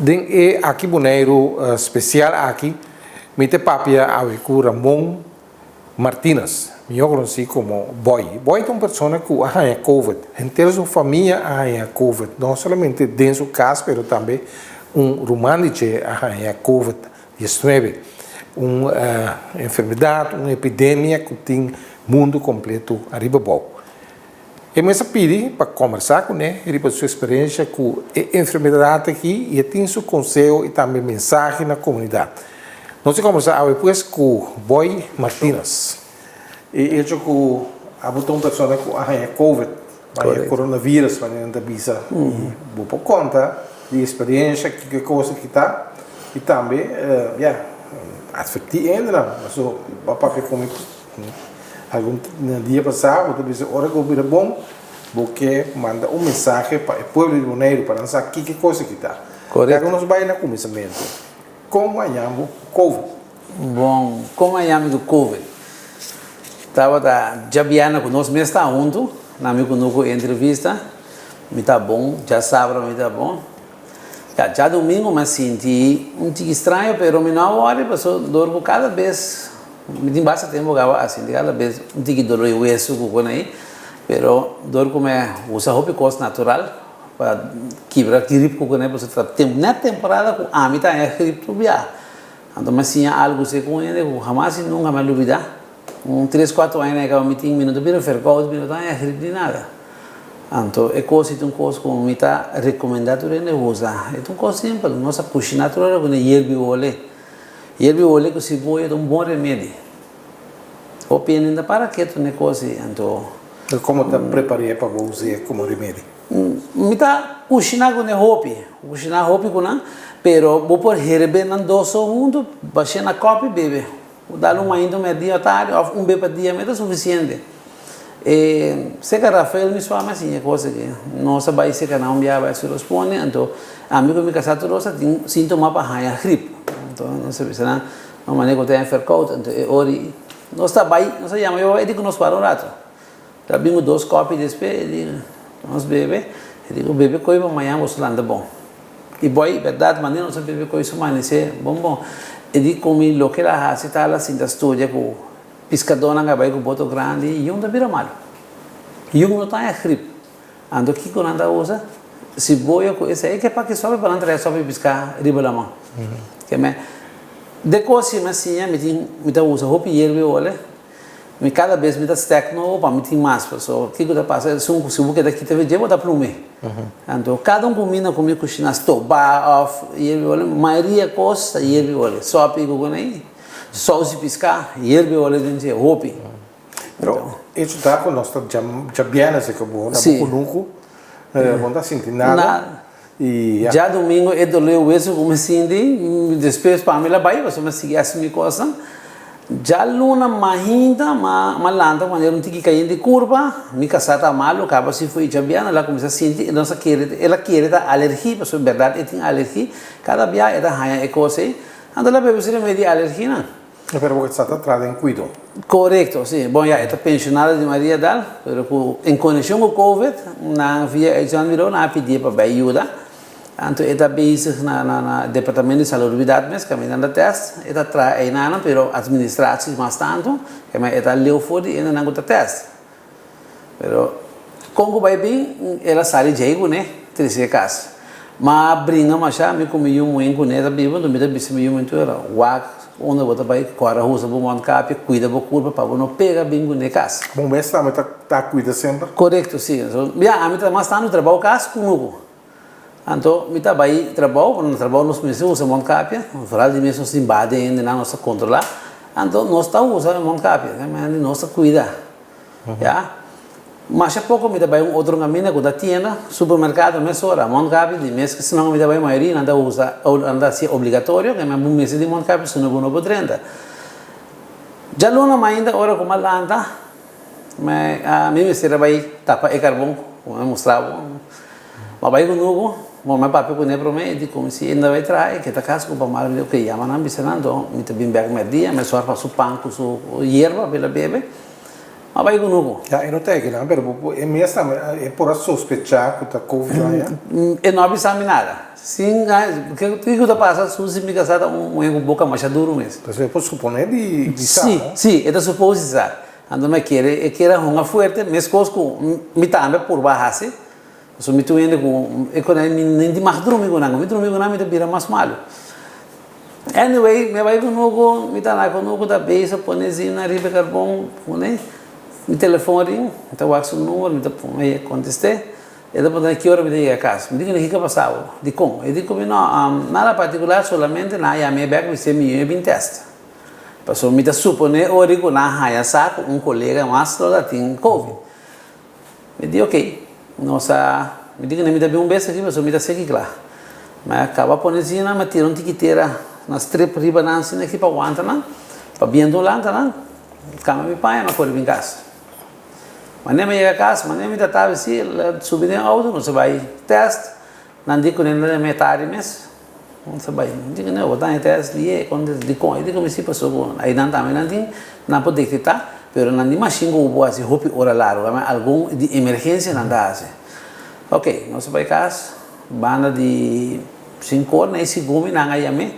Den e aqui boneiro especial aqui, me te papia a Ramon Martínez. Eu conheci como Boy. Boy é uma pessoa que tem COVID. Inteira sua família tem COVID. Não somente dentro de sua casa, mas também rumano que tem COVID-19. Uma enfermidade, uma epidemia que tem o mundo completo arriba bom. E me pedi para conversar com ele, para sua experiência com a enfermidade aqui, e tem seu conselho e também mensagem na comunidade. Nós conversamos depois com o Boy Martínez. E ele que a uma pessoa que tem COVID, coronavírus, para não visa, vou por conta de experiência, que coisa que está, e também, advertir ainda, mas o papai comigo. Algum dia passado, eu disse, ora que eu bom, porque manda mensagem para o povo de Bonaire para saber que coisa que está. Correto. Nós vamos no começamento. Como chamamos COVID? Bom, como chamamos o COVID? Estava já viando com nós, mas está junto, na minha entrevista, me está bom, já sabe, me está bom. Já domingo, mas senti um pouco estranho, mas me não hora, passou dormo cada vez. Me tem bastante tempo assim, cada vez um pouco dolor de hueso com aí, pero dor como usa roupa coisa natural para quebrar gripe com aí, você tá na temporada com a mim tá gripe tu via. Então mas tinha algo se com ele, jamais nunca me olvidar. 3-4 anos que eu me tinha minuto para fercar, minuto tá gripe de nada. Então é coisa como me tá recomendado ele usar. É coisa simples, nossa cozinha natural com hierba olé. E ele olha que se boia é um bom remédio. O pena ainda para que tu negócio então. Como te preparei para usar como remédio? Me tá cozinhar com roupa com não, pero vou por herbe não doce junto, baixar na copa e beber. Dar uma ainda meia tarde, bebê por dia é suficiente. Se que Rafael me fala assim, é coisa que nossa vai ser que não vai se responde, então amigo me casado rosa tem sintoma para a gripe. Então, não sei se não manejo tem enfercado, então ori nós está bem, nós chamamos eu digo nós para um rato. Já vimos 2 copos de espelho, nós bebe, digo bebe coisa amanhã você anda bom. E boy, verdade, mas nós bebe coisa amanhã se bom. E digo como lo que lá se tá lá assim da história com pescador na vai com boto grande e um da vira mal. E um não tá a gripe. Ando que quando anda usa se boia com esse aí que é para que sobe para entrar sobe pescar riba da mão. Que me depois se assim me dá usa roupa e ele olha me cada vez me dá stack no para me tem mais pessoal que que tá passando se o que daqui teve jeito da plume então cada combina comigo cozinha stop bar off e ele olha maioria costa e ele olha só pico com aí só se piscar e ele olha dentro roupa então isso tá com nós já bem esse que bom na pouco não tá sentindo nada. E já domingo é doleu isso como sindi depois para mim lá vai você me seguir assim coisa já luna ainda malanda quando eu não tinha cair de curva me casata malo acaba se foi já bem ela começa a sentir nossa ela quer da alergia porque verdade eu tenho alergia cada dia é da raia é coisa anda lá bebe se remédio alergia não pero porque está atrás em cuido correto sim bom já está pensionada de Maria Dal pero em conexão com o COVID na via já virou na pedir para ajuda. Então, está bezig na departamento de salubridade, mas que ainda teste, está trai ainda, pero administração mais tanto, que está leu fora e ainda não está teste. Pero como vai bem, ela sai de aí, né? Terceira casa. Mas brinca mais já, me comi muito com ela, bem, não me dá bicho muito era. Wag, onde você vai, cora russa, bom monte cap, cuida da curva para não pegar bem com a casa. Bom, mas tá cuida sempre. Correto, sim. Já, a mim tá mais tanto trabalho casa comigo. Então, me tá bem trabalho nos meses usa montcapia, falar de mesmo se invade ainda na nossa controlar. Então, nós tá usando montcapia, mas nossa cuida, já. Mas há pouco me dá bem outro caminho com da tienda, supermercado, mas ora montcapia de mês que senão me dá bem a maioria anda usa anda se obrigatório, que me um mês de montcapia se não vou 30. Já luna ainda ora como lá anda, mas a mim me será bem tapa e carvão, como mostrava. Mas vai conosco bom mas papai com ele promete como se ainda vai trazer que tá casa com para o que chama não bisanando me também bem dia mas só para o pão com o hierba pela bebê Mas vai conosco. Já, eu não tenho que não, mas é mesmo, é por sospechar que está Covid já. E não sabe nada. Sim, o que está passando, se me casar, um boca mais duro mesmo. Então, você pode suponer de Sim, sim, é suposto isso. Ando me quer uma forte, mas coisas me também por baixo. So me tu indo com nem de mais dormir com não, me dormir com não me vira mais malo. Anyway, me vai conosco, me tá lá conosco da base, põezinho na riba carvão, né? Me telefone, então o axo número, me tá põe contestei. E depois que hora me dei a casa, me diga que passava, de como? Eu digo não, nada particular, solamente na ya me back me se me bem teste. Passou me tá supone ori com na raia saco colega mais lá tem covid. Me disse ok. Nossa, me diga nem me dá bem beijo aqui, mas eu me dá seguir lá. Mas acaba ponendo mas tira tiqueteira nas três riba na ensina aqui para aguentar não, para bem do lá não, cama me pai mas pode vir casa. Mas nem me chega a casa, mas nem me dá tava assim, subir no auto, não se vai teste, não digo nem na metade mesmo, não se vai, digo não, vou dar em teste ali, quando de com, eu digo me se passou, aí não também não tem, não pode detectar. Pero não de machine go boa se hopi ora largo, mas algum de emergência não dá assim. Ok, nós vai casa, banda de 5 horas, nesse gume não ganha me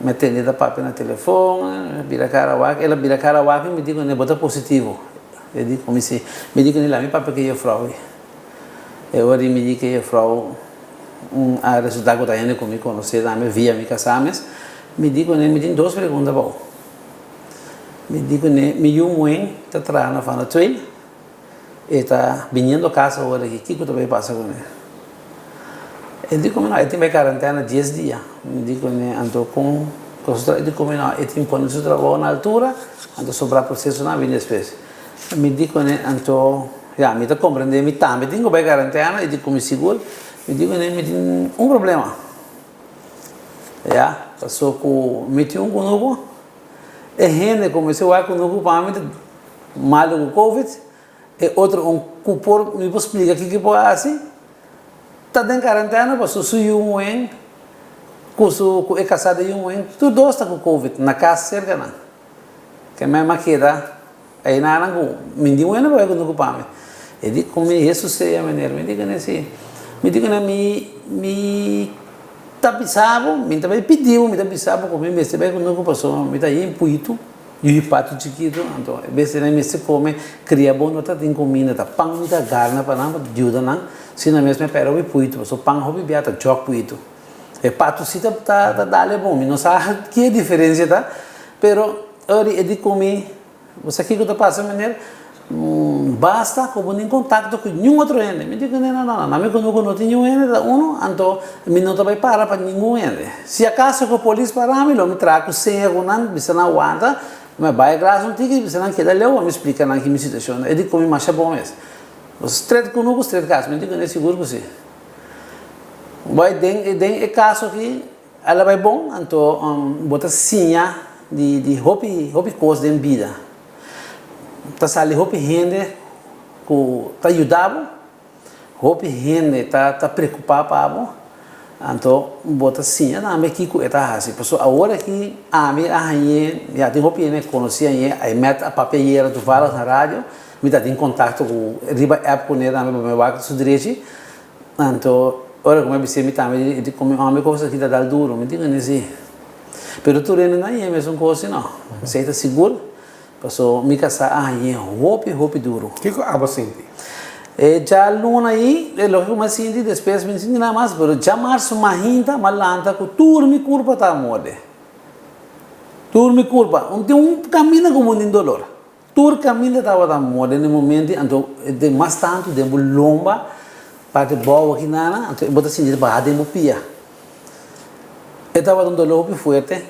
atende da papel no telefone, vira cara wak, ela vira cara wak me digo ne bota positivo. Eu digo como se me digo nela me papel que é fraude. Eu ori me digo que é fraude. A resultado que tá indo comigo conhecer, me via me casames, me digo ne me tem duas perguntas bom. Me digo né, me mãe está trabalhando na trail e está vindo a casa agora aqui, que vai passar com ele? Eu digo não, eu tenho quarentena 10 dias. Me digo né, ando com eu digo não, eu tenho pondo seu trabalho na altura, ando sobrar processo na vida espécie. Me digo né, ando já me está compreendendo, me também tenho bem quarentena, eu digo como seguro, me digo né, me tem problema. Já, passou com me tem novo. E gente começou a conosco para mim mal com o Covid e outro cupor me explica que pode assim tá em quarentena passou suiu um com é casado e tudo dois está com Covid na casa cerca não que mesma queda aí na com me digo não vai conosco para mim e digo como isso se é maneira me digo nesse me digo na me tá pisado, me também pediu, me tá pisado comer, mas também quando eu passou, me tá aí em puito, e o pato chiquito, então, vezes nem me se come, cria bom, não tá tem comida, tá pão, me tá carne para não, ajuda não, se não mesmo pera o puito, passou pão, hobby beata, choque puito, e pato se tá dale bom, não sabe que diferença tá, pero ori é de comer, você aqui que tá passando maneira basta como em contato com nenhum outro ente. Me digo não me conosco não tem nenhum ente, então me não vai parar para nenhum ente. Se acaso que a polícia parar, me me trago sem alguma, você não aguenta, me vai graças um ticket, você não quer dar me explica na que minha situação. Eu digo como mais é bom mesmo. Os três conosco, os três casos, me digo não é seguro que você. Vai tem caso que ela vai bom, então bota sinha de hobby coisa de vida. Tá sali hopi rende ku tá ajudado hopi rende tá preocupado para então bota sim na me que ku eta assim pessoa agora que a me arranhe já tem hopi né conhecia aí meta a papeleira do fala na rádio me dá em contato com riba app com ele na me vai com direito então ora como você me também de como a me coisa que dá duro me diga nesse pero tu não é mesmo coisa não você tá seguro passou me casar hopi duro. Que aba senti? Já luna aí, é lógico mas senti depois me senti nada mais, pero já março mahinta malanta com turmi curva tá morde. Turmi curva, um caminho com muito dolor. Tur caminho tava tá morde no momento, então de mais tanto de lomba parte boa aqui nana, então bota sentir para de pia. Estava dando dolor muito forte,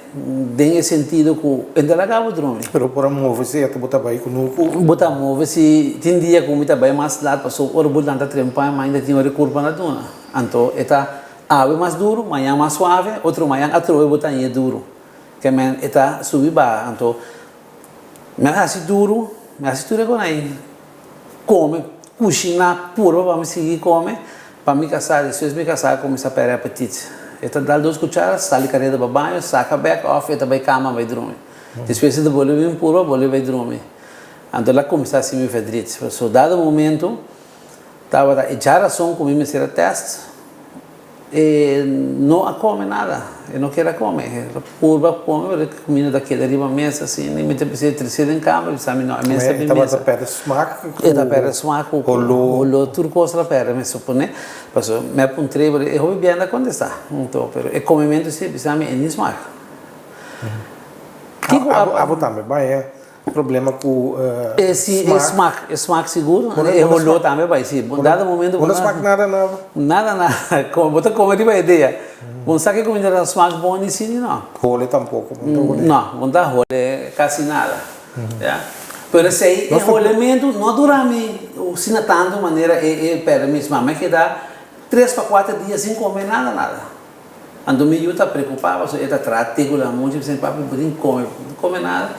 tem sentido que ainda acaba de dormir. Pero por mover se até botar aí conosco. Botar mover se tem dia que muita bem mais lado passou o bolo tanta trempa, mas ainda tinha uma curva na dona. Então está ave mais duro, manhã mais suave, outro manhã outro botar aí duro. Que men está subir ba, então me assim duro, me assim duro com aí. Come, cozinha puro para me seguir come, para me casar, depois me casar começar a perder apetite. Eta dá 2 cucharas, sale careta para banho, saca back off, eta vai cama vai dormir. Depois de boleh puro, boleh vai dormir. Então ela começou a se me fazer. Mas dado momento, estava a echar razão comigo me ser teste. E não a come nada, eu não quero comer. Curva come, comida daquela ali, uma mesa assim, nem me precisa terceira em câmera, sabe? Não, a mesa é bem mesa. Estava a pera smaak. Eta pera smaak, holo turcos la pera, me supone. Paso me apuntrei, eu vou bem onde está. Então, pero é comimento se bisame em smaak. Abo também, vai problema com smaak seguro, e holo também vai sim. Dado momento, não smaak nada. Nada, como bota como de ideia. Bom, sabe que comida smaak bom nem sim não. Hole tampouco. Não, não dá hole quase nada. Pero esse enrolamento não dura se não tanto maneira para mesma, mas que dá 3 para 4 dias sem comer nada. Ando meio está preocupado, só está tratando a muito, sem papo, não come nada.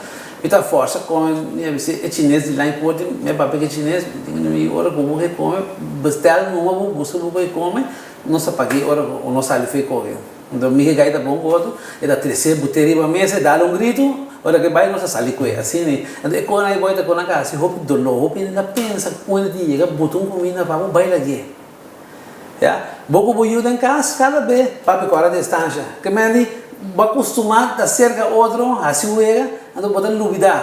E tá força come, é chinês de lá em Porto, meu papai que é chinês, tem meio hora como que come, bastar numa busca do que come, não se pague hora o nosso ali foi correr. Então me gaita bom gordo, ele terceiro boteria para mesa, dá grito, hora que vai nossa sali com assim, né? Então quando aí vai com a casa, roupa dolor, roupa ainda pensa quando dia, que botou comida para um baile aqui. Já, boco boiudo em casa, cada vez, papai com a distância, que me vai acostumar a cerca outro, assim o ando botando dúvida.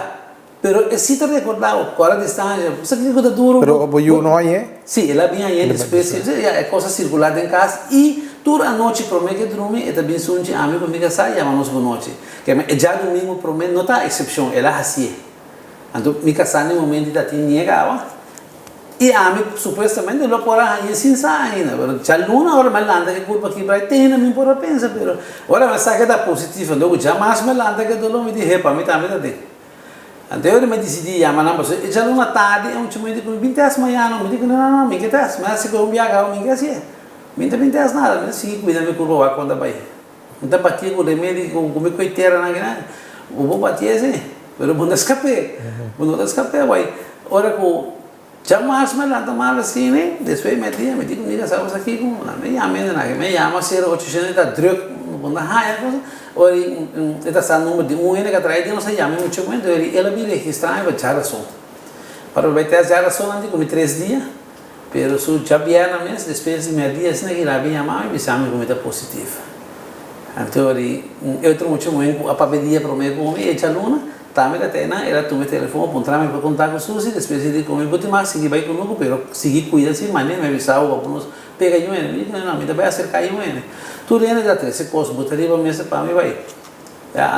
Pero se te recordar, com a distância, você que fica duro. Pero o boiudo não é? Sim, ela vinha aí, espécie, é coisa circular em casa e toda a noite para mim que dorme, e também sunti a mim para mim que sai, chamamos boa noite. Que é já domingo para mim não tá exceção, ela assim. Então, me casar no momento da tinha negava. E a mim supostamente lo porra aí sem sair, né? Já luna hora mais landa que culpa que vai ter, não me porra pensa, pero ora mas sabe que dá positivo, então jamais mais landa que dolo me dizer para mim também tá de. Então eu me decidi chamar na pessoa, já numa tarde, eu me chamei de 20 horas manhã, não me digo não, me que tá, mas se eu viajar, me que assim. 20 horas nada, mas se cuida me curva vai quando vai. Então batia com remédio, com coiteira na grana, o bom batia assim, pero bom escape vai. Ora com jamais me lanta mal assim, né? Depois me digo, mira, sabes aqui como, me chama 0800 da druk, quando raia coisa, ora está sendo número de ainda que atrás de não sei chama muito momento, ela me registrar e vai já assunto. Para vai ter já assunto andi com 3 dias, pero su já vier na mês, depois de meia dia, assim que lá vem chamar e me chama como está positivo. Então eu trouxe muito momento a papelia para mim como e a aluna também até na ela tomou o telefone apontar-me para contar com Suzy, depois ele comigo bote mais seguir vai comigo, pero seguir cuida assim, mas nem me avisava alguns pega eu ele, não, me vai acercar eu ele. Tudo ele já tem, se coisa botaria para mesa para mim vai.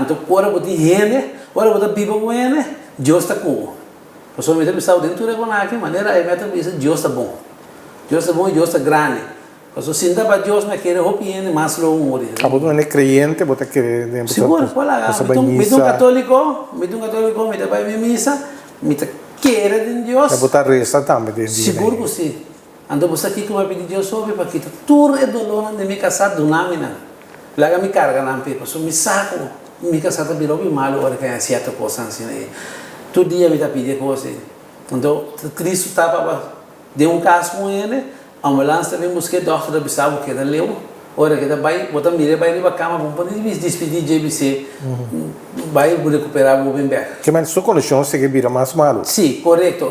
Então ora bote rende, ora bote biba com ele, Deus está com. Pessoal me avisava dentro do aqui, maneira aí me avisa Deus está bom. Deus está bom e Deus está grande. Porque se não para Deus me quer roupiendo mais logo morrer. Ah, você não é crente, você quer dentro. Seguro, olha, me dá católico, me dá para minha missa, me dá querer de Deus. É botar resta também dentro. Seguro que sim. Ando você aqui que me pedir Deus sobre para que tudo é dolor de me casar do nome não. Lá me carga na pepa, só me saco, me casar tá virou bem mal hora que é certa coisa assim aí. Todo dia me tá pedindo coisa. Então Cristo estava de caso com ele. A ambulância também busquei doctor da Bissau que da leu, ora que da vai, botar mire vai levar cama, vamos poder despedir de JBC, vai recuperar o bem bem. Que mais sua condição se que vira mais malo? Sim, correto.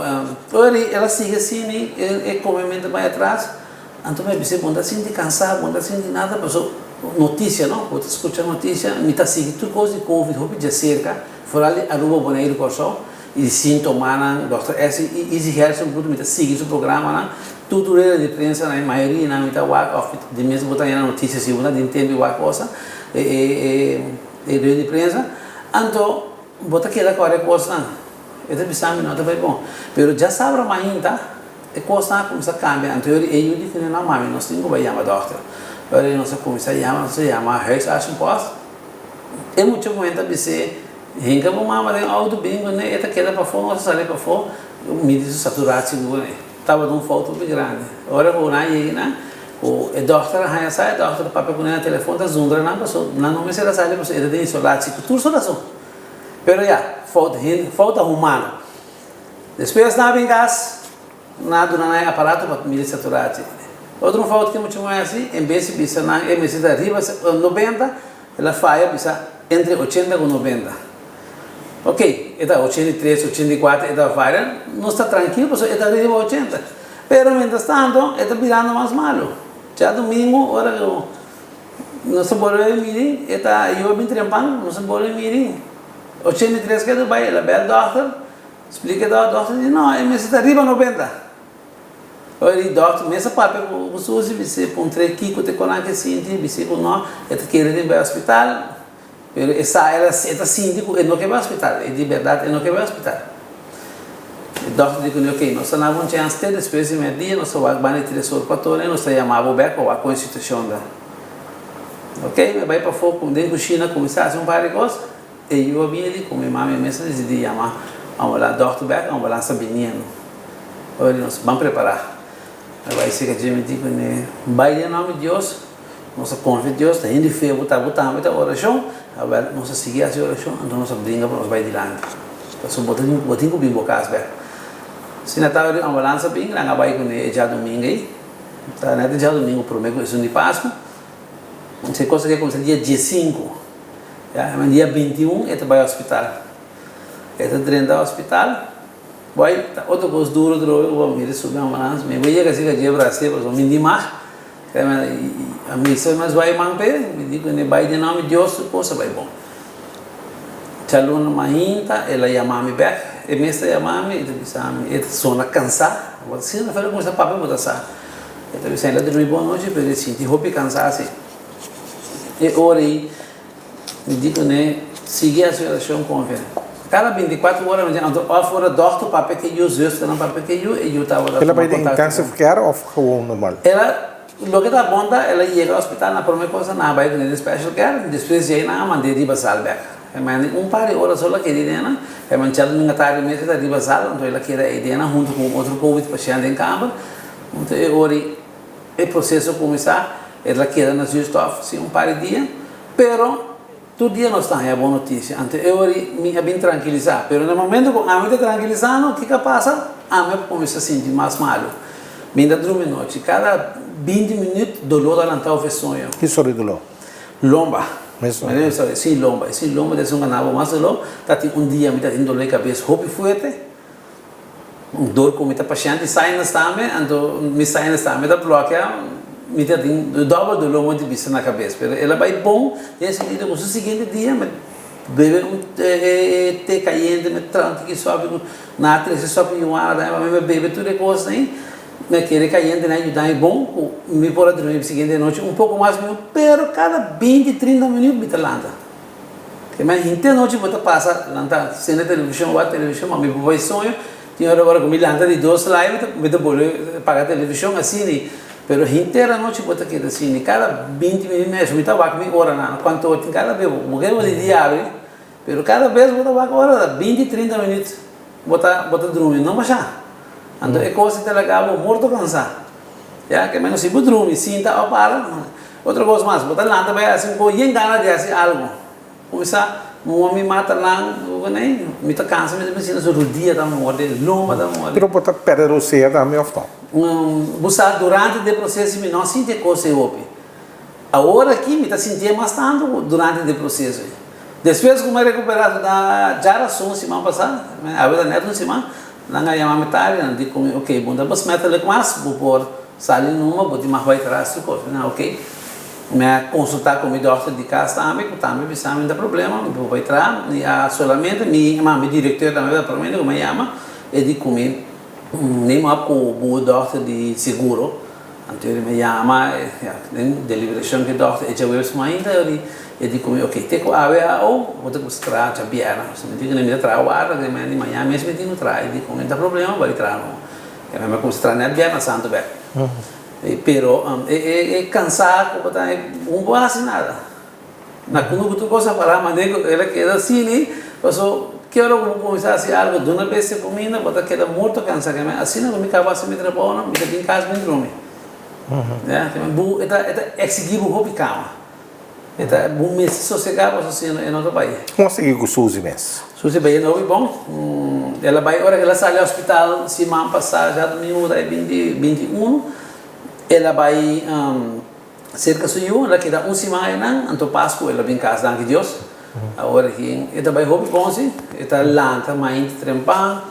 Ora ela sigue assim, e comementa vai atrás, então me disse, bom, assim de cansado, bom, assim de nada, passou notícia, não? Vou escutar notícia, me tá seguindo tudo coisa de Covid, roupa de cerca, fora ali a rua boneiro corso, e sintomas, doutor S, Easy Harrison, tudo me tá seguindo o programa, não? Tudo era de prensa, na maioria, na mitad walk de mesmo botar na notícia, se você não entende a coisa, de prensa, então, botar aquela coisa, é de pensar, não, tá bem bom, mas já sabe ainda, a coisa começa a cambiar, então, eu digo que não, mami, nós temos que chamar doutor, agora nós começamos a chamar, Reis Action Post, é muito momento de ser, Hinga po mama rin auto bingo né, eta queda para fora, nossa sale para fora, me diz saturado seguro né. Tava num foto bem grande. Ora vou na aí, né? O doutor a sai, doutor papel com o telefone da Zundra não passou, não me será sair você, ele tem isolado, tudo solução. Pero já, falta humano. Depois na bem gás, nada não é aparato para me saturado. Outro falta que muito mais assim, em vez de bisa na MSD arriba 90, ela falha bisa entre 80 e 90. Ok, está 83, 84, está várias, não está tranquilo, porque está arriba 80. Pero, mientras tanto, está virando mais malo. Já domingo, hora que não se pode mirar, eu vim trempando, não se pode mirar. 83 que vai, ela vai ao doctor, explica ao doctor, diz, não, mas está arriba 90. Olha, o doctor, mas essa papel, você põe 3 quilos, te conan que sinti, você com não, ela quer ir ao hospital, pero ela sinti que não quer ir ao hospital, e de verdade, não quer ir ao hospital. O doctor diz, ok, nós não vamos chance de depois de meio dia, nós vamos ter 3 horas, 4 horas, nós chamamos o beco, a constituição da. Ok, vai para fogo, dentro da China, começar a fazer um par de coisas, e eu vim ali com minha mãe mesmo, decidi chamar a doctor Beck, a ambulância menino. Olha, nós vamos preparar. Vai ser que a gente diz, vai em nome de Deus, nós confiamos em Deus, tem de fé, botar a oração, nós seguir essa oração, então nós brinca para nós vai adiante. Então, botem com o bimbo caso, Beck. Se não está a ambulância bem, nós vai com ele já domingo aí, tá, né, já domingo, prometo, isso de Páscoa. Você consegue começar dia 5, mas dia 21 ele vai ao hospital. Ele está dentro do hospital, vai, outra coisa dura, eu vou me subir a ambulância, me veio que assim que Brasil, eu me dimar, a missa mas vai manter, me digo que vai de nome de Deus, coisa vai bom. Chaluna mainta, ela chama-me back, e mestre chama-me, ele disse, ele sona cansado, você não fala com essa papel botar sa. Ele disse, ela dormiu boa noite, mas ele sentiu roupa cansado assim. E ora aí, me digo, né, seguir a situação com ele. Cada 24 horas, me digo, fora dorto papel que eu uso, não papel que eu estava lá. Ela vai ter intensive care ou ficou normal? Ela, lo que está bom, ela chega ao hospital, na primeira coisa, não vai ter special care, depois já não mandei de basal back. Um par de horas só ela queria, né? É manchado numa tarde mesmo, está de basal, então ela queria ir junto com outro Covid paciente em campo. Então, ora, o processo começar. Ela queda nas justo sim, um par de dias, pero todo dia nós estamos a boa notícia. Então eu me bem tranquilizar, pero no momento que a mim está tranquilizando, o que passa? A mim começa a sentir mais malo. Me dá dormir noite, cada 20 minutos dolor da lantau fez sonho. Que sorri dolor? Lomba. Mesmo? Sim, lomba. Sim, lomba desse ganhava mais dolor. Tá dia me tá tendo dor de cabeça, roupa forte. Dor como está paciente, sai na também, então me sai na também da bloqueia. Me tem dobro dolor muito vista na cabeça, mas ela vai bom, e assim, no seguinte dia, bebe te caindo, me tranque que sobe na atriz, sobe um ar, me bebe tudo de coisa, né? Me querer caindo, né? Ajudar é bom, me pode dormir na seguinte noite um pouco mais, pero cada 20, 30 minutos me landa. Mas inteira noite você passa, landa, sem a televisão, a televisão, mas me vai sonho, tinha hora que me landa de 2 lives, me dá pagar a televisão assim, pero inteira noite bota aqui assim, cada 20 minutos, me estava com hora na quanto eu tinha cada vez, porque eu de dia abre, pero cada vez bota com hora 20, 30 minutos, bota dormir, não baixar. Então é coisa que ela acaba morto cansado. Já que menos se você dormir, sinta ou para, outra coisa mais, bota lá também assim, com em gana de fazer algo, começar me mata lá, nem me tá cansa, me ensina sobre o dia da morte, loma da morte. Pero botar perder o ceia também ou não? Você durante o processo me não sente coisa eu a hora aqui me tá sentindo mais tanto durante o processo. Depois como é recuperado da já só semana passada, a verdade neto uma semana, lá na minha metade, não digo ok, bom, da bas meta ler mais, vou por sair numa, vou te mais vai trás do corpo, não ok. Me consultar com o doctor de casa também não tem problema, vou vai entrar, solamente me diretor também da primeira como chama, ele comigo nem mais com o doctor de seguro, então ele me chama, deliberação que o doctor é já o ainda ele comigo, ok, tem que haver ou vou ter que mostrar já biana, se me diga nem me trai o ar, que me de manhã mesmo me diga trai, ele comigo não tem problema, vai entrar não, ele me mostrar nem biana santo bem. Pero é cansado, não vou assim nada. Na quando tu coisa para mas ela queda assim, né? Passou quero começar a fazer algo de uma vez comida, bota queda muito cansado, assim não me acaba se me trabalhar, me tem em casa me dorme. Né? Então, é exigir o hobby calma. Então, bom mês sossegado assim em outro país. Como seguir com Suzy mesmo? Suzy bem não é bom. Ela vai hora que ela sai do hospital, semana passada já domingo daí 21. Ela vai cerca de ela queda semana então Páscoa ela vem em casa, danke Deus. Agora aqui, ele vai hobby bom sim, ele tá lanta, mas trempar,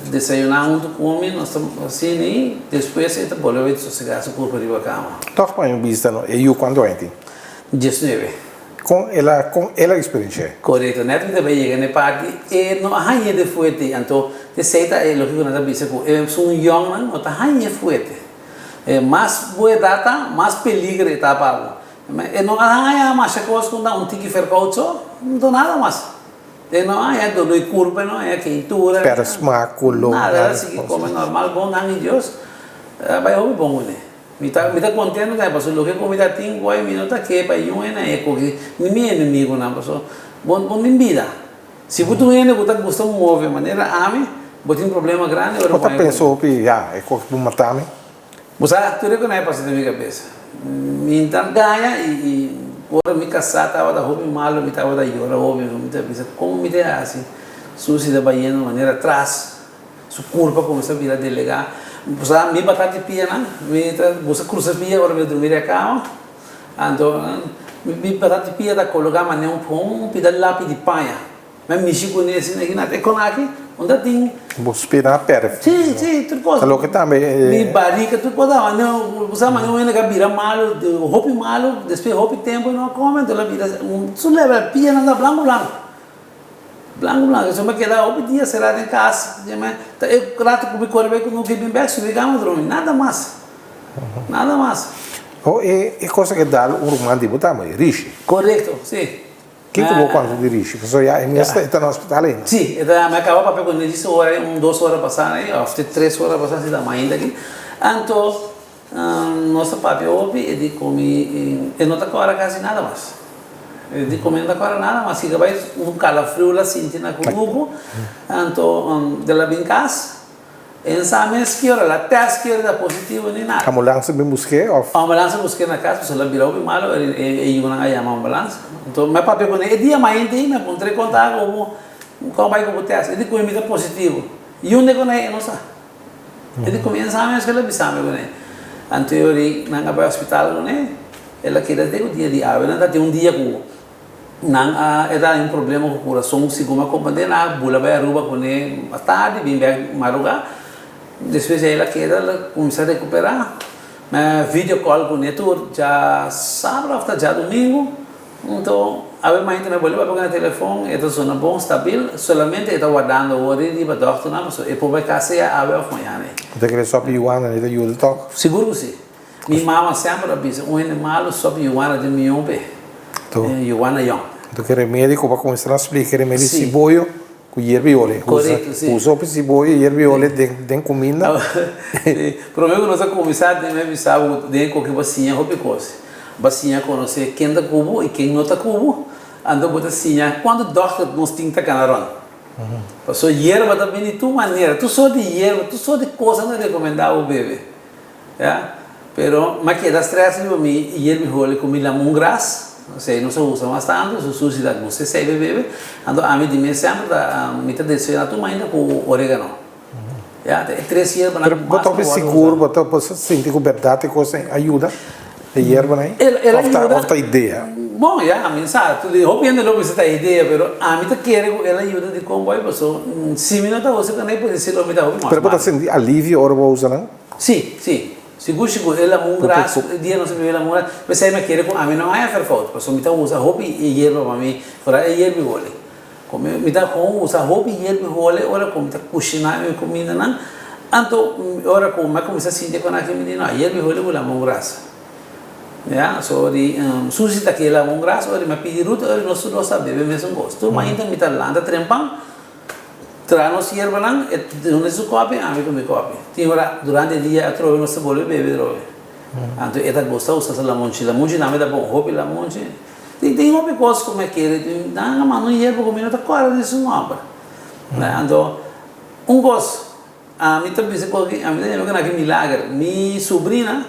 desayunar junto com ele, nós estamos assim, e depois ele pode levar sossegar seu corpo para a cama. Toca para um vista, não? E eu quando entra? 19. Com ela experiência. Correto, neto também chega na parte, e não há de fuerte, então, de seita é o que nós dizemos, é um young man, não tá há fuerte. Mais boa data, mais peligro está para não há mais coisas quando um tique fercaucho, não dá nada mais. Não há dor de curva, não é quentura. Peras, máculo. Nada, assim como é normal, bom, não é Deus, vai ouvir bom, né? Me tá contente, né? Porque o que comida tem, vai me nota que para eu é que nem é inimigo, não, porque bom nem vida. Se você não gosta de mover maneira, ame, você tem um problema grande. Você pensou que é coisa para matar-me? Você tudo que não é para na minha cabeça. Então ganha e agora me casar estava da hobby malo, me estava da llora hobby, me estava pensando como me dá assim, sushi da Bahia de maneira atrás, sua curva começa a virar delegar. Você me bater de pia, né? Você cruza a pia, agora me dormir a cama, então me bater de pia da colocar mané um pedaço de lápis de panha, mas me chico nesse aqui na teconaki, onde tem você pira a perna. Sim, tudo coisa. Falou que também. Me barriga, tudo coisa. Mas não, você mas não é que vira malo, roupa malo, depois roupa tempo não come, então ela vira. Isso leva pia nada branco. Se eu me quedar roupa dia será em casa, eu trato com o corpo que não que bem bem, subir cama dormir, nada mais. Oh, é coisa que dá um romântico também, riche. Correto, sim. Que como quando dirige, porque já é minha está no hospital ainda. Sim, então me acaba para pegar nesse hora, 2 horas passar, after 3 horas passar se dá mais ainda aqui. Então, nosso papi ouve e diz come, e não está com quase nada mais. Ele diz come não está com nada mais, fica vai calafrio lá sentindo com o grupo. Então, de lá vem casa, exames que hora, teste que hora positivo nem nada. A ambulância me busquei, a ambulância busquei na casa, porque ela virou bem malo, e eu não ia chamar a ambulância. Então, meu papi quando ele dia mais ainda, me encontrei contato com vai com o teste, ele com emita positivo. E onde quando ele não sabe. Ele começa a que ela bisame com ele. Então eu ri na para hospital com ele, ela queria ter o dia de ave, ela tem um dia com não era um problema com o coração, segundo a companhia, na bula vai arruba com ele, à tarde, bem bem madrugada. Depois ela quer começar a recuperar, mas vídeo call com ele já sábado, já domingo, então a ver mais não vai pegar no telefone, está sendo bom, estável, somente está guardando o horário de para doctor, não, mas depois vai casar a ver amanhã. Você quer só piuana, ele ajuda o toque? Seguro que sim. Minha mãe sempre diz, animal só piuana de milhão pé, piuana young. Você quer médico para começar a explicar remédio de ciboio? Com hierbiole. Correto, sim. Usa o ciboio e hierbiole de comida. Problema que nós vamos começar a avisar de qualquer vacina ou coisa. Vacina conhecer quem está cubo e quem não está cubo. Então, botar assim, quando o doutor nos tem que canarão. Passou hierba também de tua maneira. Tu só de hierba, tu só de coisa não recomendar o bebê. Mas que dá stress para mim, hierba com lemongrass. Não sei, não se usa mais tanto, se usa da não se sabe bebê. Então, a mim de mim sempre a mitad desse na tua ainda com orégano. Tem 3 hierbas na. Mas botar seguro, botar para sentir com verdade, coisa ajuda. A hierba aí. Ela ajuda. Outra ideia. Bom, a mim sabe, tu diz, opinião não precisa ter ideia, mas a mim tá querendo ela ajuda de como vai, pessoal. 5 minutos você também pode ser o me dá Mas botar sentir alívio, ora vou usar não? Sim. Seguro, ela um graço, dia não se vê ela um graço, mas aí me quer com a mim não é perfeito, porque me tá usa roupa e hierba para mim, fora hierba role. Como me tá com usa roupa e hierba role, ora como tá cozinhar minha comida não, então ora como me começa a sentir com aquele menino, hierba role vou lá um graço. So di susi tá que ela um graço, ora me pedir outro, ora não sou sabe bebe mesmo gosto, mas ainda me tá lá, anda trempão. Trano si hierba lang, non su copi, a me come copi. Tinha durante o dia trovo não se bole bebe droga. Então é da gosta usa la monchi não me dá bom hobby la monchi. Tem hobby coisas como é que ele, não, mas não hierba comigo tá cara disso não abra. Então gosto, a mim também se coloca, a mim não é que milagre, minha sobrinha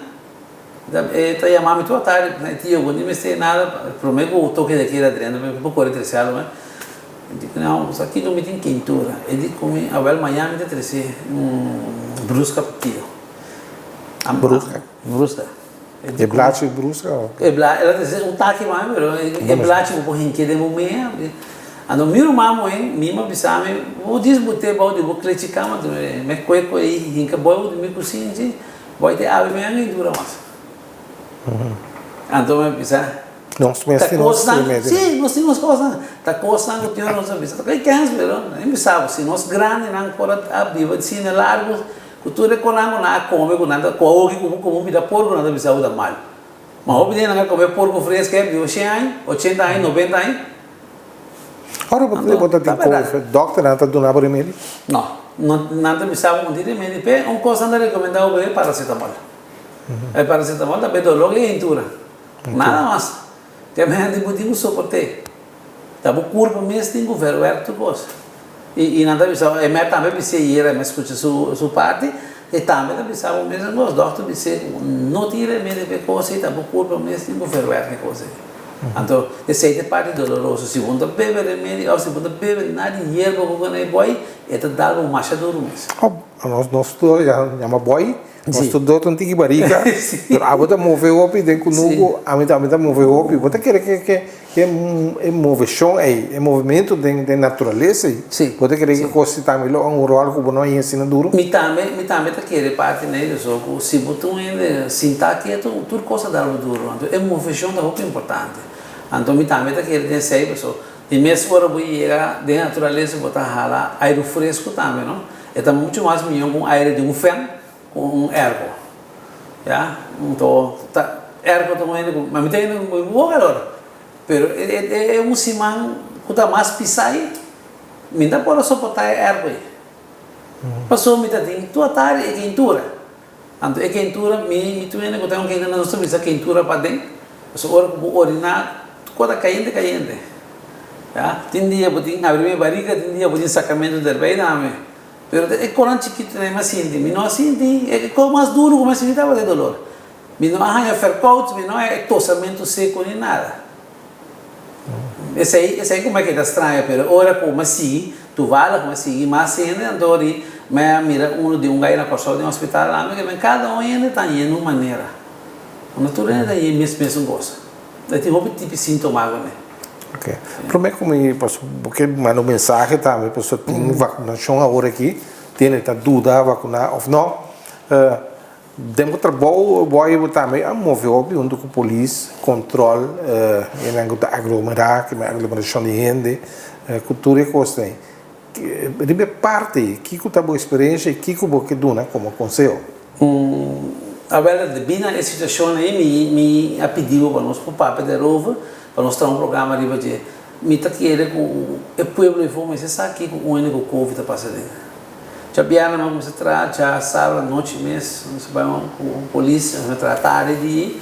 tá chamando tua tarde, tio, quando me sei nada, prometo o toque daquele adreno, porque por 43 anos, eu digo, não, isso aqui não me tem quentura. Eu digo, como a Bel Miami tem que brusca tio. Brusca? Brusca. É blacho e brusca? Ela tem taque mais, mas é blacho que por que de momento. Ando miro mamo mima bisame, vou discutir balde, vou criticar, mas me coe aí, hinca boy, me cozinha, boy de ave me dura mais. Ando me bisa. Nós temos sim, nós temos coisas, tá coisa que eu não sabia. Tá que é nem bisava, se nós grande não pode abrir, vai ser largo, cultura com na come com nada, com como vida porco nada bisava da mal. Mas obviamente não comer porco fresco é de 80 anos, 90 anos. Ora, você botar tem coisa, doctor não está dando para ele? Não, nada me sabe onde ele me diz, coisa não recomendado para paracetamol. É paracetamol da bedolog e entura. Nada mais. Que a minha dibutinho suporte. Tá bom curva mesmo tem governo tu coisa. E nada me sabe, é mais também me sei era, mas escuta sua parte. E também me sabe mesmo nós doctor me sei não tira me de coisa e tá bom curva mesmo tem governo que coisa. Então, essa é a parte dolorosa. Se você bebe remédio, ou se você bebe nada de erva com o boi, é dá um machador mesmo. Nós todos já chama boi, nós todos temos que barica. A você move o opi, tem conosco, a mim também move o opi. Você quer que é movição aí, é movimento da natureza. Você quer que você também um rol que você ensina duro. Me também tá querendo parte nele, só que se você ainda sentar quieto, tudo coisa dá duro. Então, é movição da roupa importante. Então, me também tá querendo dizer pessoal, e mesmo agora vou chegar da natureza, botar rala ar fresco também, não? É muito mais melhor com ar de feno com um ergo, já? Então, ergo também, mas me tem um bom calor, pero é simão que tá mais pisai, me dá para suportar ergo aí. Passou me tá tem tua tarde é quentura, então é quentura me tu ainda que tem que ainda não sabe se quentura para dentro, só hora que vou orinar coisa caindo, já? Tem dia que abrir minha barriga, tem dia que sacramento del bem nome. Pero é coran chiquito nem mais senti, me não senti, é como mais duro, como assim estava de dolor. Me não arranha fercout, me não é tossamento seco nem nada. Esse aí como é que está estranho, pero ora como assim, tu vai lá como assim, mas ainda andou ali, mas mira de um gajo na corção de um hospital lá, mas cada um ainda está indo de uma maneira. A natureza está indo mesmo gosta. Tem outro tipo de sintoma, né? Ok. Para mim, porque manda mensagem também, pessoa tem vacinação agora aqui, tem essa dúvida vacinar ou não. Dentro do trabalho, também a mover junto com a polícia, controle, e não está aglomerar, que é aglomeração de gente, cultura e coisa aí. De parte, que está boa experiência e que você dá como conselho? A verdade, bem na situação aí, me pediu para nós, para o Papa de Rova, para nós ter um programa ali, de me está querendo que o povo informe, você sabe que o único Covid está passando. Já viaram, vamos tratar, já sábado, noite mesmo, nós vamos com a polícia, vamos tratar de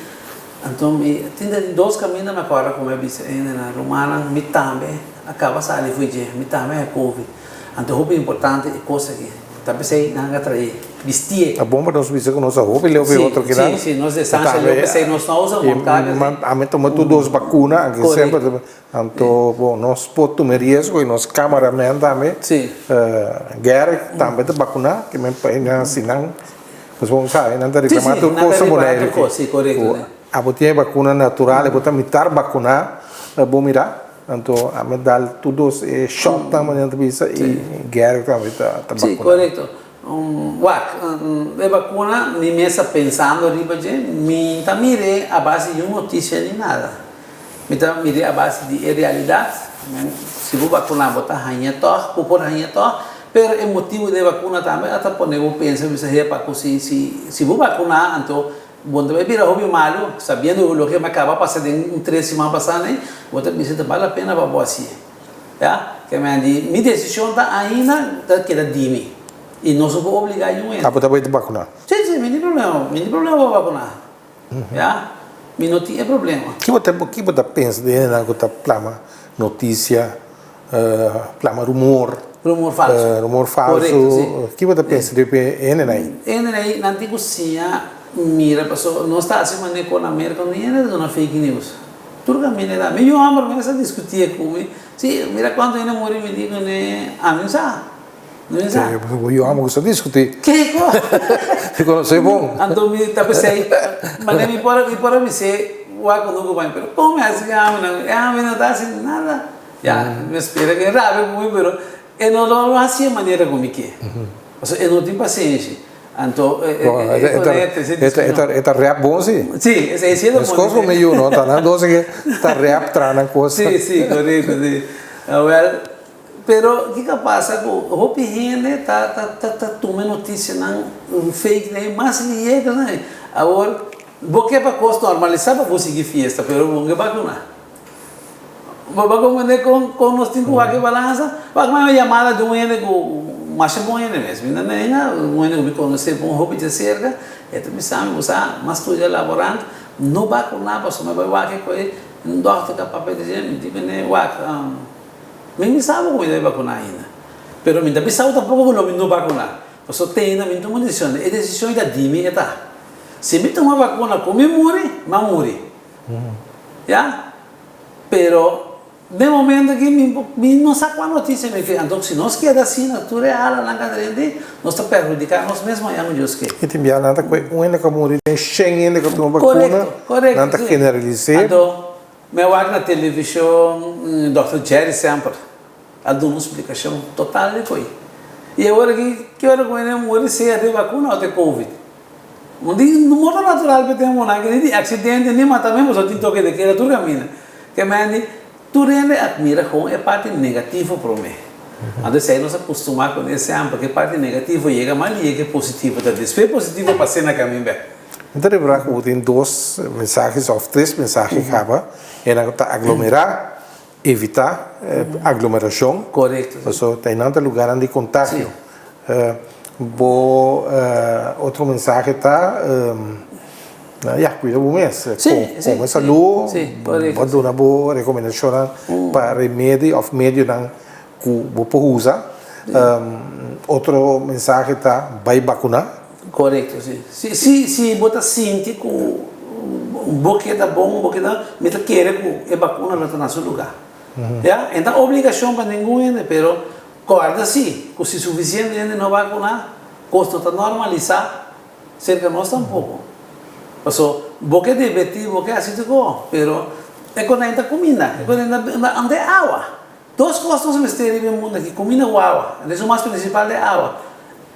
então, tem dois caminhos na cara, como eu disse, na Romana, me também, acaba saindo, me também é Covid. Então, o importante é coisa aqui. Tapi saya nak try vestir. A bomba nós vimos com nossa roupa, ele ouve outro que lá. Sim, nós desejamos que sei nós não usamos a mim toma tudo as vacinas, que sempre então bom nós pode tomar risco e nós cameraman também. Sim. Gary também de vacina que me pega assim não. Pois vamos sair, não está reclamando tudo coisa bonita. Sim, correto. A botinha vacina natural, a botar mitar vacina, bom mirar. Então, a me dá tudo é shot também dentro disso e Gary também está vacunado. Sim, correto. A vacuna, nem mesmo pensando riba de, me tá mire a base de uma notícia nem nada. Me tá mire a base de realidade. Se vou vacinar, botar rainha tor, vou pôr rainha tor, pero o motivo de vacuna também até pode eu penso isso é para se vou vacinar, então quando vai virar hobby malo, sabendo o que me acaba passando em 3 semanas passadas, outra visita vale a pena para você, tá? Que minha decisão tá ainda tá que de mim e não sou obrigado a ir. Ah, você vai te vacinar? Sim, não tem problema para vacinar, tá? Não tem problema. Que você pensa de que você plama notícia, plama rumor falso, correto, que você pensa de aí? Aí na cozinha mira, pessoal, não está assim, mas com a América não é uma fake news. Tudo que a minha dá, meu amor, mas essa discutia comigo, sim, mira quando ainda morri me digo, né, a mim sabe, Não é exato? Eu amo gostar de discutir. Que coisa? Ficou, sei bom. Então, me pensei, mas me pode me ser, o ar quando eu vou, pero como é assim, não está assim, nada. Já, me espera que é rápido, mas eu não assim a maneira como que é. Eu não tenho paciência. Então, é rap bom, sim. Sim, esse é o bom. As coisas meio, não, tá na doce que está rap, tá na coisa. Sim, sim, correto, sim. Well, pero o que passa com o Hopi Hende tá tomando notícia não fake nem mas liega né agora porque para costa normalizar para conseguir festa pero vamos que bacana com nós temos que balança vai uma chamada de um ende com mais bom ende mesmo não é um ende que me conhece bom Hopi de cerca é tu me sabe usar mas tu já laborando não bacana para só me vai que coi não dá que papel de gente tipo né me sabe como é vacunar ainda. Pero me também sabe tampoco como não vacunar. Porque tem ainda me tomou decisão. É decisão da dime tá. Se me tomar vacuna como me morre, mas morre. Já? Pero de momento que me não sabe a notícia me que então se nós queda assim na tua real na cadrende, nós está prejudicando nós mesmos já não Deus que. E tem bem nada com um ainda que morre tem 100 ainda que toma vacuna. Correto. Nada generalizar. Então meu ar na televisão, Dr. Jerry Samper, a deu uma explicação total de coi. E agora que hora com ele morre se é de vacuna ou de Covid. Onde no modo natural que temos na que acidente nem mata mesmo só tem toque de que tu camina. Que mande tu rende admira com é parte negativa para mim. Ando sei nós acostumar com esse ampo que parte negativa chega mal e que positivo tá despe positivo para ser na caminho bem. Então, lembrar que tem duas mensagens ou três mensagens que é aglomerar, evitar aglomeração. Correto. Então, tem nada lugar onde contágio. Outro mensagem está cuida do mês. Com essa luz, pode dar uma boa recomendação para remédio ou médio que você usa. Outro mensagem está vai vacinar. Correto, sim. Se você sente que um boquete é bom, um boquete não, mas quer que a vacuna não está no seu lugar. Então, obrigação para ninguém, mas guarda-se, que se suficiente de não vacunar, custo está normalizado, cerca de nós tampouco. Porque boquete é betido, boquete assim de bom, mas é quando ainda comida, é quando ainda água. Dois costos mistérios no mundo aqui, comida ou água, é o mais principal é água.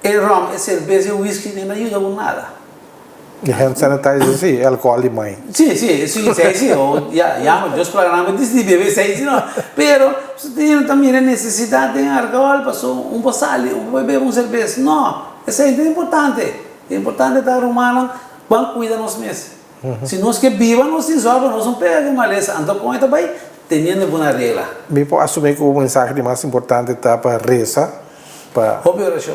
E rum, e cerveja e whisky não ajuda com nada. E hand sanitizer, sim, álcool e mãe. Sim, já, Deus programa de beber sei não. Pero, você tem também a necessidade de álcool, passou passale, beber cerveja. Não, isso é importante. É importante estar arrumando, quando cuida nós mesmos. Se nós que vivamos, nós resolvemos, nós não pegamos maleza. Então, com isso vai tendo boa regra. Me pode assumir que o mensagem mais importante está para reza, para... Hopi oração.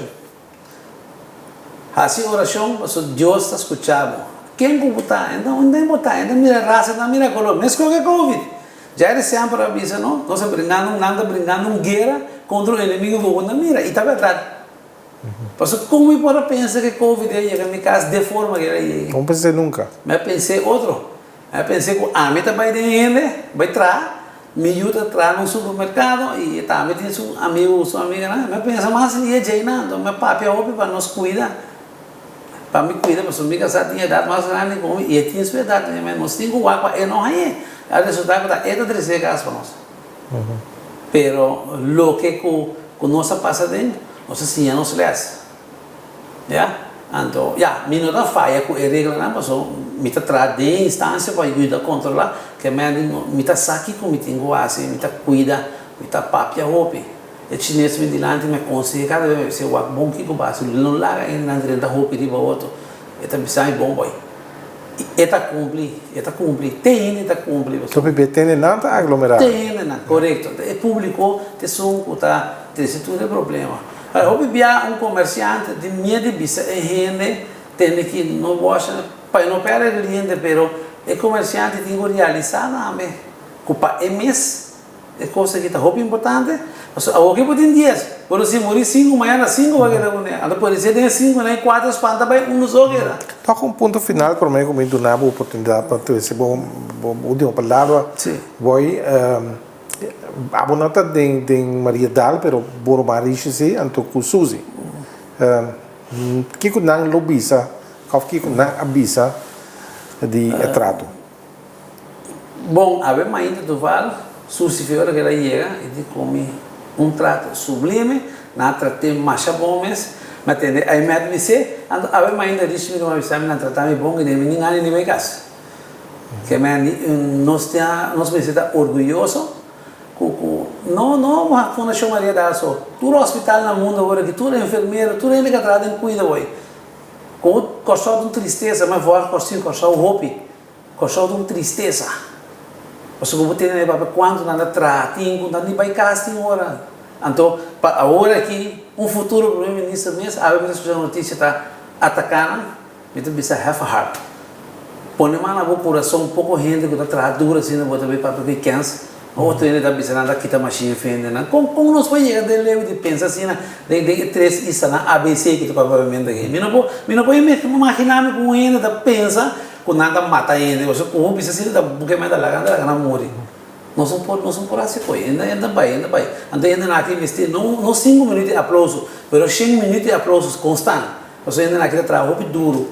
Assim oração, Deus está escutando. Quem que botar? Então, onde botar? Então, mira raça, não mira color. Mas qual é Covid? Já era sempre avisa, não? Nós estamos brincando uma guerra contra o inimigo do mundo. Mira, e está verdade. Porque como eu posso pensar que Covid é na minha casa de forma que ele é? Não pensei nunca. Mas pensei outro. Mas pensei que a meta vai de vai entrar, me ajuda a entrar no supermercado e também tem um amigo, sua amiga, né? Mas pensa mais ali é então meu papai é óbvio para nos cuidar. Para me cuidar, mas minha casa tinha idade mais grande como e tinha sua idade, mas nós tínhamos água e não é. A resultado da é da 13 casas para nós. Pero lo que com nossa passa dentro, nós assim não se lês. Já? Então, me não dá falha com a regra, não, mas me tá traz de instância para ajudar a controlar, que me tá saque com me tenho assim, me tá cuida, me tá papia roupa. E chinês me dilante me consegue cada vez se o bom que basta não larga em na direita roupa de outro eta bisa bom boy eta cumpre tem eta cumpre então bebê tem nada aglomerado tem nada correto é público te som tá tem tudo problema o bebia comerciante de minha de bisa é gente tem que não gosta para não perder cliente pero é comerciante tem que realizar também culpa é mês é coisa que tá roupa importante. Alguém pode ter 10, mas se morrer 5, amanhã 5 vai querer comer. Então pode ser 5, 4, espanta vai só querer. Toca ponto final para mim, como eu não a oportunidade para ter essa última palavra. Sim. Vou abonata de Maria Dal, pero boro mariche se anto ku Suzy. Kiko nang lobisa, kiko nang abisa di trato. Bom, a ver ainda do val, Suzy fiora que ela chega e de come trato sublime, na trate macha bomes, mas tem aí me se, a ver ainda diz me uma vez na tratar me bom e nem ninguém nem vai casa. Que nós me senta orgulhoso, não uma fundação Maria da só, todo hospital no mundo agora que todo enfermeiro, todo ele que trata em cuida hoje, com causa de tristeza, mas vou causa de hope, causa de tristeza. Você como tem né para quando nada trata, quando nem vai casa tem hora, então para agora aqui futuro primeiro-ministro mesmo, a ver a notícia está atacando, então precisa have a heart. Põe mana bo coração pouco gente que está tratando assim na bota bem para que cansa outro ele está pensando que está machine fenda na como nós vai chegar de levo de pensar assim na de três isso na ABC que tu provavelmente aqui me não pode me imaginar como ele está pensa quando nada mata ele você como pensa assim da porque me dá lá morre nós não por assim foi ainda vai ainda na aqui vestir não 5 minutos de aplauso mas 5 minutos de aplausos constante você ainda naquele trabalho duro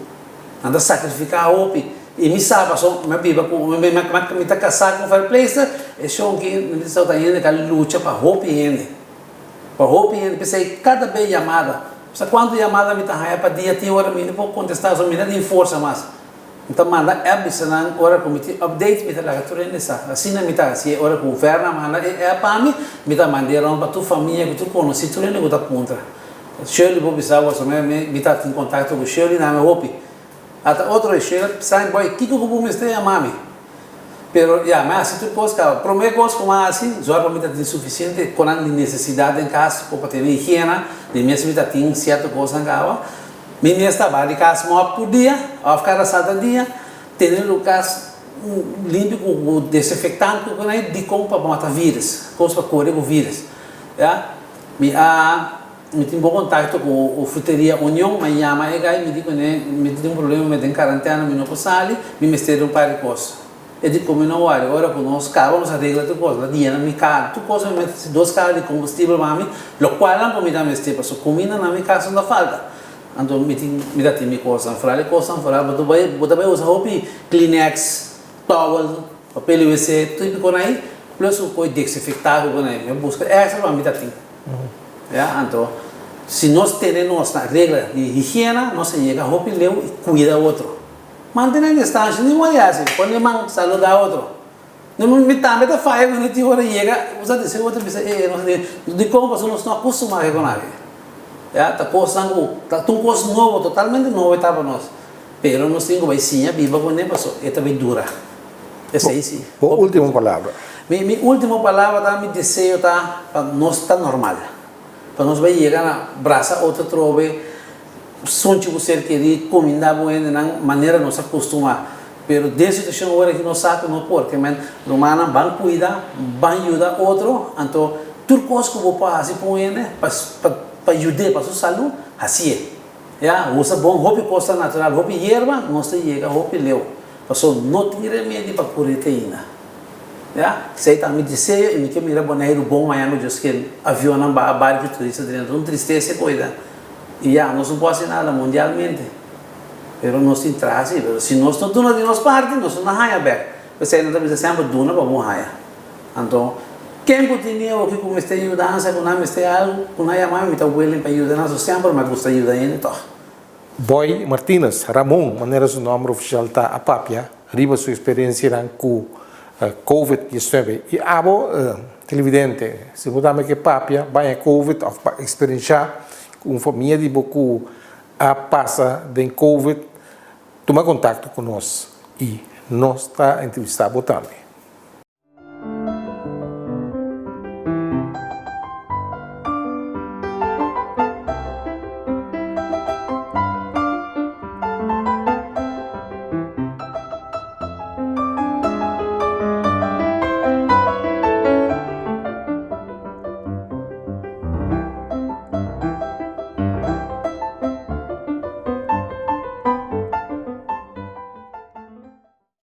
anda sacrificar hope e me sabe só me biba com me tá casado com fair place é só que ele só tá indo aquela luta para hope pensei cada vez chamada só quando chamada me tá raia para dia tem hora me não contestar só me dá de força mais então manda app senang hora com me update me tá lá tudo nessa assim me tá assim hora com o governo manda é para mim me tá mandando para tua família que tu conhece tudo nem tá contra Shirley vou pensar você me tá em contato com Shirley na minha hope até outro cheiro, sai boy, que eu vou mostrar a mami. Pero já, mas se tu coisa, primeira coisa como assim, já para mim tem suficiente com a necessidade em casa, para ter higiene, de mesmo que tem certa coisa em casa. Minha estava de casa uma por dia, a ficar assada dia, ter lugares limpo com desinfectante com aí de como para matar vírus, coisa para correr o vírus, já. Me tenho bom contato com o fruteria União, mas chama me digo né, me tem problema, me tem quarentena, me não posso sair, me mistério para a coisa. Eu digo como não olha, agora com nós carros a regra de coisa, dia na minha casa, tu coisa me mete 2 carros de combustível para mim, lo qual não para me dar mistério, porque comida na minha casa não falta. Então me dá minha coisa, falar coisa, falar, mas tu vai usar roupa, Kleenex, towel, papel UVC, tudo com aí, plus o coisa desinfectável com aí, eu busco essa para me dar tempo. Então, se nós temos a regra de higiene, nós chega a roupa e cuida o outro. Mantém a distância, não vai assim, põe a mão, saluda o outro. Não me também está falhando, quando a hora chega, você diz, o outro pensa, de como nós não estamos acostumados com nada. Está coçando, está um coço novo, totalmente novo para nós. Pero nós temos que sim, viva com ele, é também dura. Essa aí sim. Última palavra. Minha última palavra, meu desejo está, para nós está normal. Para nós vai chegar na braça outra trove, sonho que ser querido, comida boa, na maneira nós acostumar. Pero desde que agora que nós sabemos não porque men romana van cuida, van ajudar outro, então tudo coisa que vou fazer com ele para ajudar para sua saúde, assim é. Usa bom roupa costa natural, roupa erva, nós chega roupa leu. Passou não tem remédio para proteína. Sei também dizer, e que mira boneiro bom amanhã no dia que avião não vai barco turista dentro, não tristeza coisa. E nós não podemos fazer nada mundialmente. Pero nós entramos, se nós não duna de nós parte, nós não raia bem. Você não deve sempre duna para bom raia. Então, quem continua aqui com esta ajudança, com nada este algo, com nada mais me está willing para ajudar nós sempre, mas gosta de ajudar ele então. Boy Martínez, Ramon, maneira seu nome oficial tá a papia, riba sua experiência com COVID-19 e abo televidente, se mudamos que papia, vai COVID, experienciar com família de bocu a passa de COVID, toma contato com nós e nós está entrevistado também.